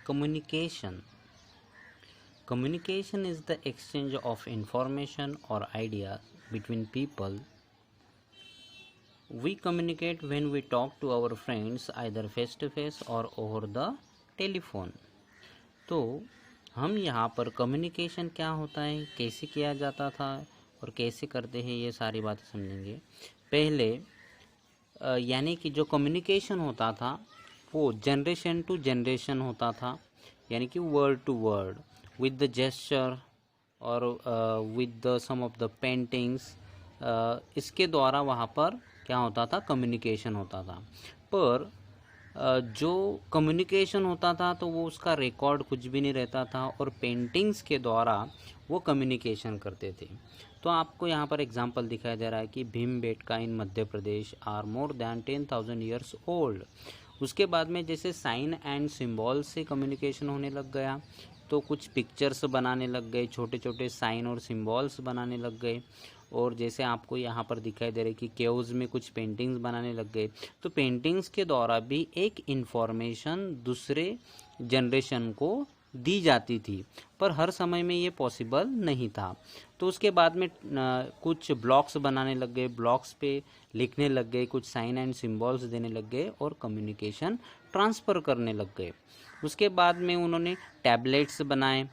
Communication. Communication is the exchange of information or ideas between people. We communicate when we talk to our friends either face to face or over the telephone. तो हम यहाँ पर communication क्या होता है, कैसे किया जाता था और कैसे करते हैं, ये सारी बातें समझेंगे। पहले यानी कि जो कम्युनिकेशन होता था वो जनरेशन टू जनरेशन होता था, यानी कि word to word with the gesture और with the some of the paintings. इसके द्वारा वहाँ पर क्या होता था, कम्युनिकेशन होता था। पर जो कम्युनिकेशन होता था तो वो उसका रिकॉर्ड कुछ भी नहीं रहता था और पेंटिंग्स के द्वारा वो कम्युनिकेशन करते थे। तो आपको यहाँ पर एग्जांपल दिखाई दे रहा है कि Bhimbetka in Madhya Pradesh are more than 10,000 years old. उसके बाद में जैसे साइन एंड सिंबल से कम्युनिकेशन होने लग गया तो कुछ पिक्चर्स बनाने लग गए, छोटे छोटे साइन और सिंबल्स बनाने लग गए। और जैसे आपको यहाँ पर दिखाई दे रहा है कि केव्स में कुछ पेंटिंग्स बनाने लग गए। तो पेंटिंग्स के द्वारा भी एक इन्फॉर्मेशन दूसरे जनरेशन को दी जाती थी, पर हर समय में ये पॉसिबल नहीं था। तो उसके बाद में कुछ ब्लॉक्स बनाने लग गए, ब्लॉक्स पे लिखने लग गए, कुछ साइन एंड सिंबल्स देने लग गए और कम्युनिकेशन ट्रांसफ़र करने लग गए। उसके बाद में उन्होंने टैबलेट्स बनाए।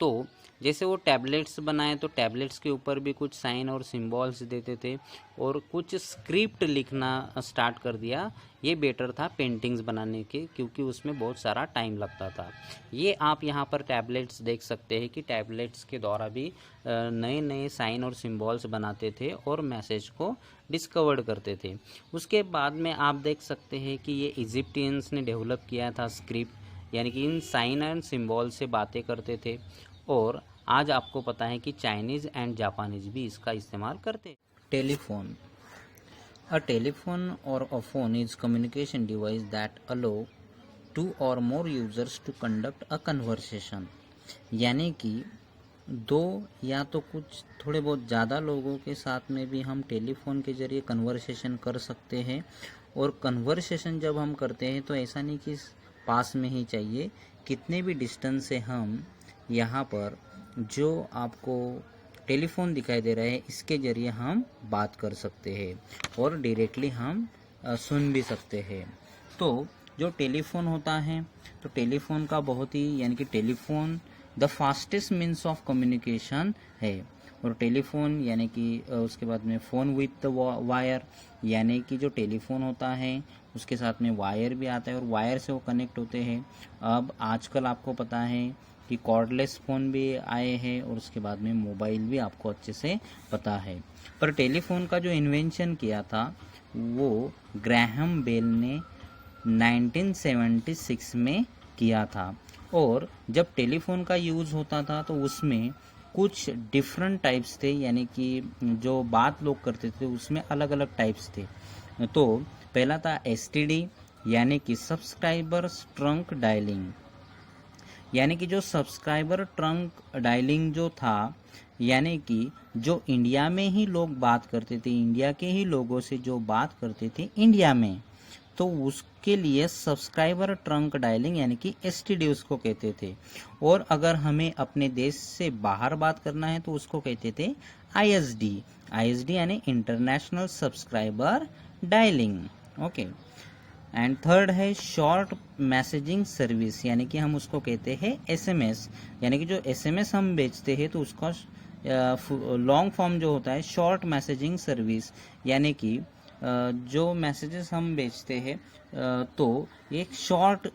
तो जैसे वो टैबलेट्स बनाए तो टैबलेट्स के ऊपर भी कुछ साइन और सिंबल्स देते थे और कुछ स्क्रिप्ट लिखना स्टार्ट कर दिया। ये बेटर था पेंटिंग्स बनाने के, क्योंकि उसमें बहुत सारा टाइम लगता था। ये आप यहाँ पर टैबलेट्स देख सकते हैं कि टैबलेट्स के द्वारा भी नए नए साइन और सिंबल्स बनाते थे और मैसेज को डिस्कवर्ड करते थे। उसके बाद में आप देख सकते हैं कि ये इजिप्टियंस ने डेवलप किया था स्क्रिप्ट, यानी कि इन साइन एंड सिंबल से बातें करते थे। और आज आपको पता है कि चाइनीज़ एंड जापानीज भी इसका इस्तेमाल करते। टेलीफोन। अ टेलीफोन और a phone is communication device that allows 2 or more users to conduct a conversation. यानी कि दो या तो कुछ थोड़े बहुत ज़्यादा लोगों के साथ में भी हम टेलीफोन के ज़रिए कन्वर्सेशन कर सकते हैं। और कन्वर्सेशन जब हम करते हैं तो ऐसा नहीं कि पास में ही चाहिए, कितने भी डिस्टेंस से हम यहाँ पर जो आपको टेलीफोन दिखाई दे रहा है इसके ज़रिए हम बात कर सकते हैं और डायरेक्टली हम सुन भी सकते हैं। तो जो टेलीफोन होता है तो टेलीफोन का बहुत ही, यानी कि telephone the fastest means of communication है। और टेलीफोन यानी कि उसके बाद में फ़ोन विथ वायर, यानी कि जो टेलीफोन होता है उसके साथ में वायर भी आता है और वायर से वो कनेक्ट होते हैं। अब आजकल आपको पता है कि कॉर्डलेस फ़ोन भी आए हैं और उसके बाद में मोबाइल भी आपको अच्छे से पता है। पर टेलीफोन का जो इन्वेंशन किया था वो ग्राहम बेल ने 1976 में किया था। और जब टेलीफोन का यूज़ होता था तो उसमें कुछ डिफरेंट टाइप्स थे, यानी कि जो बात लोग करते थे उसमें अलग अलग टाइप्स थे। तो पहला था STD, यानी कि सब्सक्राइबर ट्रंक डायलिंग। यानी कि जो सब्सक्राइबर ट्रंक डायलिंग जो था, यानी कि जो इंडिया में ही लोग बात करते थे, इंडिया के ही लोगों से जो बात करते थे इंडिया में, तो उसके लिए सब्सक्राइबर ट्रंक डायलिंग यानी कि STD उसको कहते थे। और अगर हमें अपने देश से बाहर बात करना है तो उसको कहते थे ISD यानी international subscriber dialling. Okay. And third है शॉर्ट मैसेजिंग सर्विस, यानी कि हम उसको कहते हैं SMS। यानी कि जो SMS हम बेचते हैं तो उसका लॉन्ग फॉर्म जो होता है शॉर्ट मैसेजिंग सर्विस, यानी कि जो मैसेजेस हम बेचते हैं तो एक शॉर्ट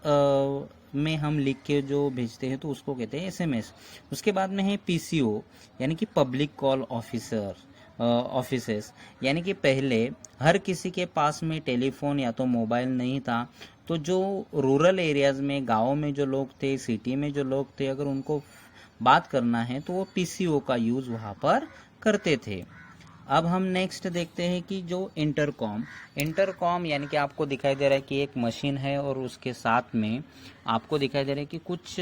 में हम लिख के जो भेजते हैं तो उसको कहते हैं SMS। उसके बाद में है PCO, यानी कि पब्लिक कॉल ऑफिसेस। यानी कि पहले हर किसी के पास में टेलीफोन या तो मोबाइल नहीं था, तो जो रूरल एरियाज़ में, गाँव में जो लोग थे, सिटी में जो लोग थे, अगर उनको बात करना है तो वो PCO का यूज़ वहाँ पर करते थे। अब हम नेक्स्ट देखते हैं कि जो इंटरकॉम यानी कि आपको दिखाई दे रहा है कि एक मशीन है और उसके साथ में आपको दिखाई दे रहा है कि कुछ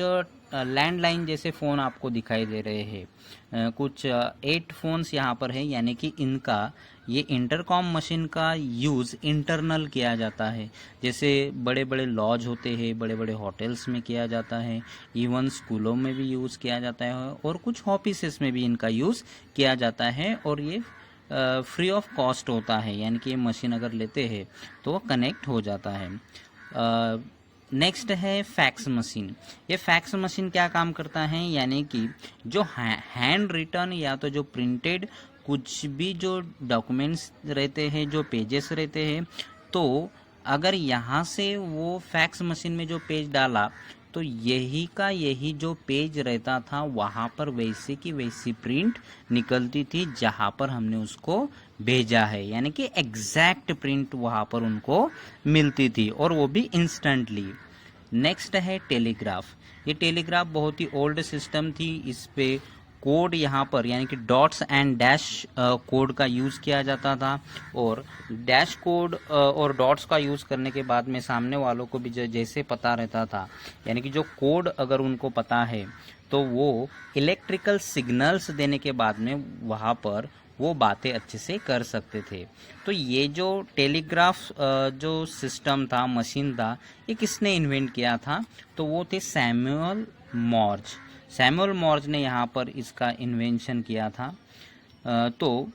लैंडलाइन जैसे फ़ोन आपको दिखाई दे रहे हैं, कुछ 8 फ़ोन्स यहाँ पर है, यानी कि इनका ये इंटरकॉम मशीन का यूज़ इंटरनल किया जाता है। जैसे बड़े बड़े लॉज होते हैं, बड़े बड़े होटल्स में किया जाता है, इवन स्कूलों में भी यूज़ किया जाता है, और कुछ ऑफिसेस में भी इनका यूज़ किया जाता है, और ये फ्री ऑफ कॉस्ट होता है, यानी कि ये मशीन अगर लेते हैं तो वो कनेक्ट हो जाता है। नेक्स्ट है फैक्स मशीन। ये फैक्स मशीन क्या काम करता है, यानी कि जो हैंड रिटन या तो जो प्रिंटेड कुछ भी जो डॉक्यूमेंट्स रहते हैं, जो पेजेस रहते हैं, तो अगर यहाँ से वो फैक्स मशीन में जो पेज डाला तो यही का यही जो पेज रहता था वहाँ पर वैसे की वैसी प्रिंट निकलती थी जहाँ पर हमने उसको भेजा है, यानी कि एग्जैक्ट प्रिंट वहाँ पर उनको मिलती थी, और वो भी इंस्टेंटली। नेक्स्ट है टेलीग्राफ। ये टेलीग्राफ बहुत ही ओल्ड सिस्टम थी। इस पे कोड यहाँ पर यानी कि डॉट्स एंड डैश कोड का यूज़ किया जाता था, और डैश कोड और डॉट्स का यूज़ करने के बाद में सामने वालों को भी जैसे पता रहता था, यानी कि जो कोड अगर उनको पता है तो वो इलेक्ट्रिकल सिग्नल्स देने के बाद में वहाँ पर वो बातें अच्छे से कर सकते थे। तो ये जो टेलीग्राफ जो सिस्टम था, मशीन था, ये किसने इन्वेंट किया था, तो वो थे सैमुअल मॉर्ज। सैमुअल मॉर्ज ने यहाँ पर इसका इन्वेंशन किया था। तो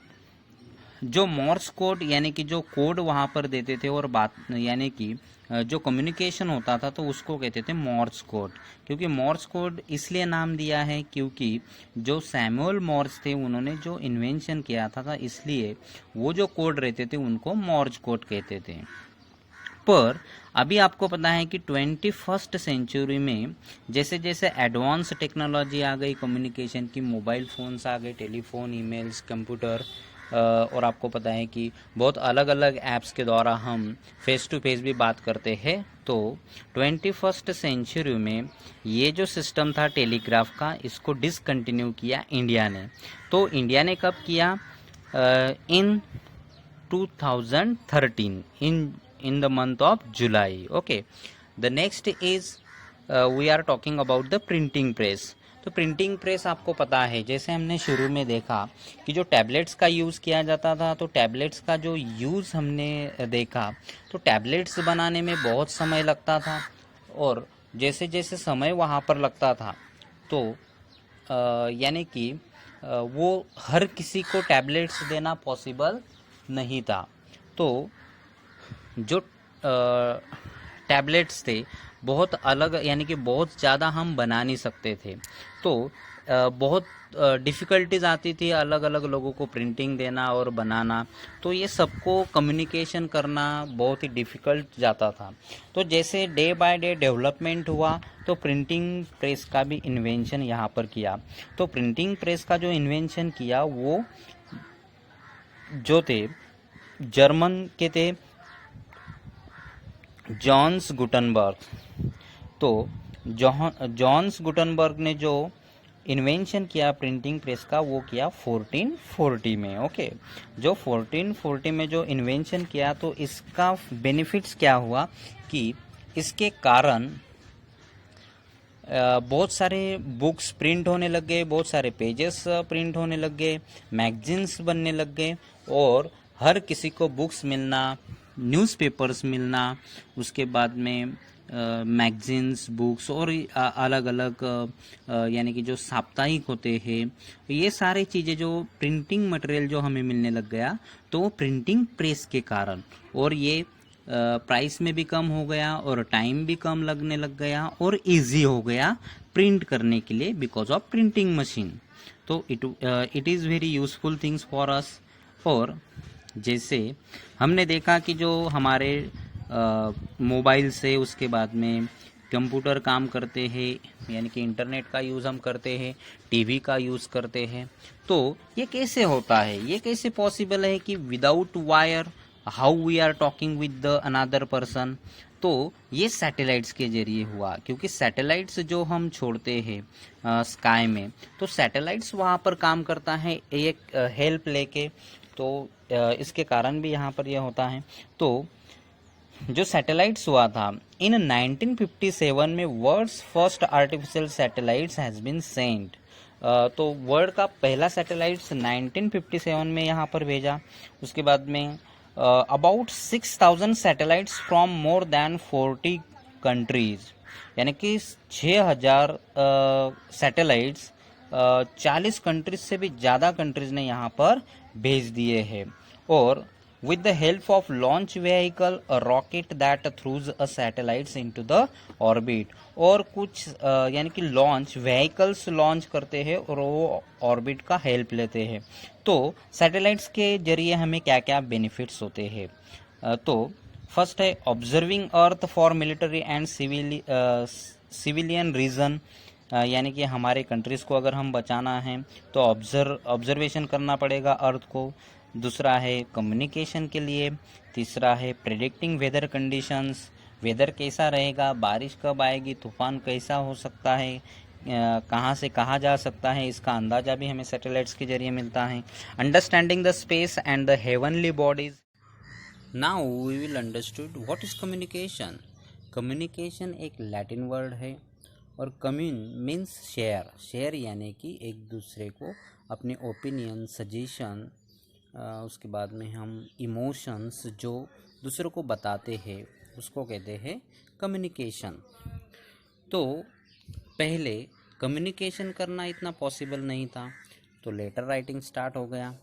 जो मॉर्स कोड यानी कि जो कोड वहाँ पर देते थे और बात यानी कि जो कम्युनिकेशन होता था तो उसको कहते थे मॉर्स कोड। क्योंकि मॉर्स कोड इसलिए नाम दिया है क्योंकि जो सैमुअल मॉर्स थे उन्होंने जो इन्वेंशन किया था इसलिए वो जो कोड रहते थे उनको मॉर्स कोड कहते थे। पर अभी आपको पता है कि 21st सेंचुरी में जैसे जैसे एडवांस टेक्नोलॉजी आ गई कम्युनिकेशन की, मोबाइल फ़ोन्स आ गए, टेलीफोन, ईमेल्स, कंप्यूटर, और आपको पता है कि बहुत अलग अलग ऐप्स के द्वारा हम फेस टू फेस भी बात करते हैं। तो 21st सेंचुरी में ये जो सिस्टम था टेलीग्राफ का, इसको डिसकंटिन्यू किया इंडिया ने। तो इंडिया ने कब किया, इन 2013 in the month of July. Okay, the next is we are talking about the printing press. तो प्रिंटिंग प्रेस आपको पता है, जैसे हमने शुरू में देखा कि जो टैबलेट्स का यूज़ किया जाता था, तो टैबलेट्स का जो यूज़ हमने देखा तो टैबलेट्स बनाने में बहुत समय लगता था, और जैसे जैसे समय वहाँ पर लगता था तो यानी कि वो हर किसी को टैबलेट्स देना पॉसिबल नहीं था। तो जो टैबलेट्स थे बहुत अलग, यानी कि बहुत ज़्यादा हम बना नहीं सकते थे, तो बहुत डिफ़िकल्टीज आती थी अलग अलग लोगों को प्रिंटिंग देना और बनाना, तो ये सबको कम्युनिकेशन करना बहुत ही डिफ़िकल्ट जाता था। तो जैसे डे बाय डे डेवलपमेंट हुआ तो प्रिंटिंग प्रेस का भी इन्वेंशन यहाँ पर किया। तो प्रिंटिंग प्रेस का जो इन्वेंशन किया वो जो थे जर्मन के थे, जॉन्स गुटनबर्ग। तो जॉन्स गुटनबर्ग ने जो इन्वेंशन किया प्रिंटिंग प्रेस का वो किया 1440 में। ओके, जो 1440 में जो इन्वेंशन किया तो इसका बेनिफिट्स क्या हुआ कि इसके कारण बहुत सारे बुक्स प्रिंट होने लग गए, बहुत सारे पेजेस प्रिंट होने लग गए, मैगजीन्स बनने लग गए, और हर किसी को बुक्स मिलना, न्यूज़पेपर्स मिलना, उसके बाद में मैगजीन्स, बुक्स और अलग अलग यानी कि जो साप्ताहिक होते हैं, ये सारी चीज़ें जो प्रिंटिंग मटेरियल जो हमें मिलने लग गया तो वो प्रिंटिंग प्रेस के कारण, और ये प्राइस में भी कम हो गया और टाइम भी कम लगने लग गया और इजी हो गया प्रिंट करने के लिए बिकॉज ऑफ प्रिंटिंग मशीन। तो it is very useful things for us. और जैसे हमने देखा कि जो हमारे मोबाइल से उसके बाद में कंप्यूटर काम करते हैं, यानी कि इंटरनेट का यूज़ हम करते हैं, टीवी का यूज़ करते हैं, तो ये कैसे होता है, ये कैसे पॉसिबल है कि without wire how we are talking with the another person. तो ये सैटेलाइट्स के जरिए हुआ, क्योंकि सैटेलाइट्स जो हम छोड़ते हैं स्काई में, तो सैटेलाइट्स वहाँ पर काम करता है एक हेल्प लेके, तो इसके कारण भी यहाँ पर यह होता है। तो जो सैटेलाइट्स हुआ था इन 1957 में world's first artificial satellites has been sent. तो वर्ल्ड का पहला सैटेलाइट्स 1957 में यहाँ पर भेजा। उसके बाद में about 6000 satellites from more than 40 countries, यानी कि 6000 सैटेलाइट्स 40 कंट्रीज से भी ज़्यादा कंट्रीज ने यहाँ पर भेज दिए हैं। और with the help of launch vehicle, a rocket that throws a satellites into the orbit, और कुछ यानी कि लॉन्च व्हीकल्स लॉन्च करते हैं और वो ऑर्बिट का हेल्प लेते हैं। तो सैटेलाइट्स के जरिए हमें क्या क्या बेनिफिट्स होते हैं? तो फर्स्ट है observing earth for military and civilian reason, यानी कि हमारे कंट्रीज को अगर हम बचाना है तो ऑब्जर्वेशन करना पड़ेगा अर्थ को। दूसरा है कम्युनिकेशन के लिए। तीसरा है प्रेडिक्टिंग वेदर कंडीशंस, वेदर कैसा रहेगा, बारिश कब आएगी, तूफान कैसा हो सकता है, कहाँ से कहाँ जा सकता है, इसका अंदाज़ा भी हमें सैटेलाइट्स के जरिए मिलता है। Understanding the space and the heavenly bodies. Now we will understood what is communication. Communication एक लैटिन वर्ड है और कम्यून मीन्स शेयर। शेयर यानी कि एक दूसरे को अपने ओपिनियन, सजेशन, उसके बाद में हम इमोशंस जो दूसरों को बताते हैं उसको कहते हैं कम्युनिकेशन। तो पहले कम्युनिकेशन करना इतना पॉसिबल नहीं था, तो लेटर राइटिंग स्टार्ट हो गया।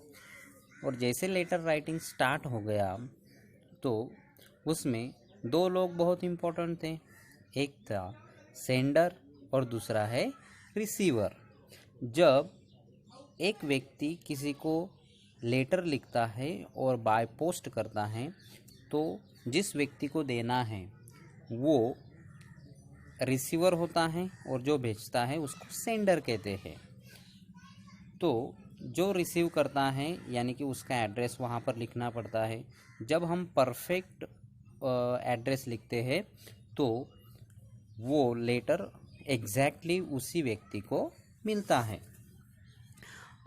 और जैसे लेटर राइटिंग स्टार्ट हो गया तो उसमें दो लोग बहुत इम्पोर्टेंट थे, एक था सेंडर और दूसरा है रिसीवर। जब एक व्यक्ति किसी को लेटर लिखता है और बाय पोस्ट करता है तो जिस व्यक्ति को देना है वो रिसीवर होता है और जो भेजता है उसको सेंडर कहते हैं। तो जो रिसीव करता है यानी कि उसका एड्रेस वहाँ पर लिखना पड़ता है। जब हम परफेक्ट एड्रेस लिखते हैं तो वो लेटर एग्जैक्टली उसी व्यक्ति को मिलता है।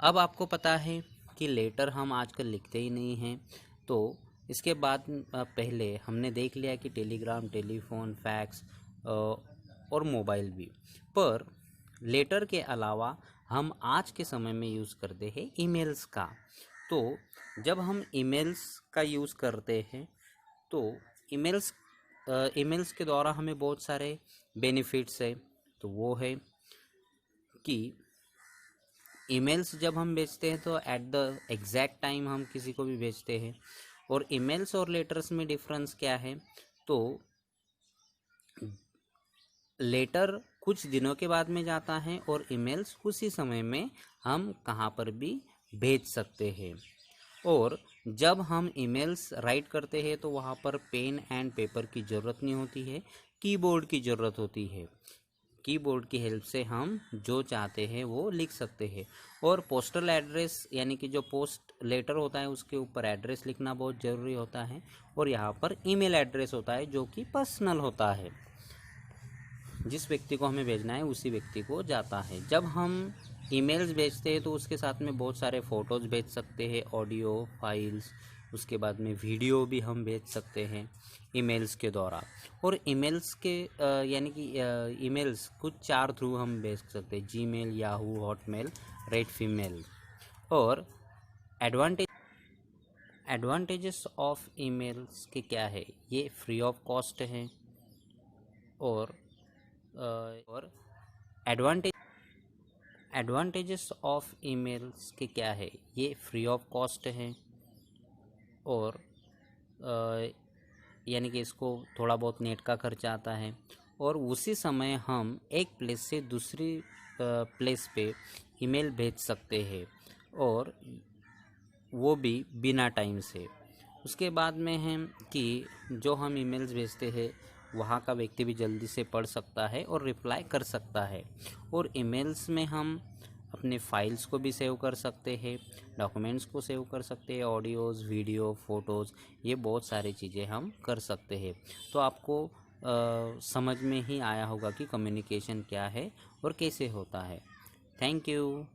अब आपको पता है कि लेटर हम आजकल लिखते ही नहीं हैं, तो इसके बाद पहले हमने देख लिया कि टेलीग्राम, टेलीफोन, फैक्स और मोबाइल भी। पर लेटर के अलावा हम आज के समय में यूज़ करते हैं ईमेल्स का। तो जब हम ईमेल्स का यूज़ करते हैं तो ईमेल्स के द्वारा हमें बहुत सारे बेनिफिट्स है। तो वो है कि ईमेल्स जब हम भेजते हैं तो एट द एग्जैक्ट टाइम हम किसी को भी भेजते हैं। और ईमेल्स और लेटर्स में डिफरेंस क्या है? तो लेटर कुछ दिनों के बाद में जाता है और ईमेल्स उसी समय में हम कहाँ पर भी भेज सकते हैं। और जब हम ईमेल्स राइट करते हैं तो वहाँ पर पेन एंड पेपर की ज़रूरत नहीं होती है, कीबोर्ड की ज़रूरत होती है। कीबोर्ड की हेल्प से हम जो चाहते हैं वो लिख सकते हैं। और पोस्टल एड्रेस यानी कि जो पोस्ट लेटर होता है उसके ऊपर एड्रेस लिखना बहुत ज़रूरी होता है। और यहाँ पर ईमेल एड्रेस होता है जो कि पर्सनल होता है, जिस व्यक्ति को हमें भेजना है उसी व्यक्ति को जाता है। जब हम ईमेल्स भेजते हैं तो उसके साथ में बहुत सारे फ़ोटोज़ भेज सकते हैं, ऑडियो फाइल्स, उसके बाद में वीडियो भी हम भेज सकते हैं ईमेल्स के द्वारा। और ईमेल्स के यानी कि ईमेल्स कुछ 4 थ्रू हम भेज सकते हैं, Gmail, Yahoo, Hotmail, red female. और एडवांटेजेस ऑफ ईमेल्स के क्या है? ये फ्री ऑफ कॉस्ट है। और एडवांटेजेस ऑफ ईमेल्स के क्या है? ये फ्री ऑफ कॉस्ट है। और यानी कि इसको थोड़ा बहुत नेट का खर्चा आता है। और उसी समय हम एक प्लेस से दूसरी प्लेस पे ईमेल भेज सकते हैं, और वो भी बिना टाइम से। उसके बाद में है कि जो हम ईमेल्स भेजते हैं वहाँ का व्यक्ति भी जल्दी से पढ़ सकता है और रिप्लाई कर सकता है। और ईमेल्स में हम अपने फाइल्स को भी सेव कर सकते हैं, डॉक्यूमेंट्स को सेव कर सकते हैं, ऑडियोज़, वीडियो, फ़ोटोज़, ये बहुत सारी चीज़ें हम कर सकते हैं। तो आपको समझ में ही आया होगा कि कम्युनिकेशन क्या है और कैसे होता है। Thank you.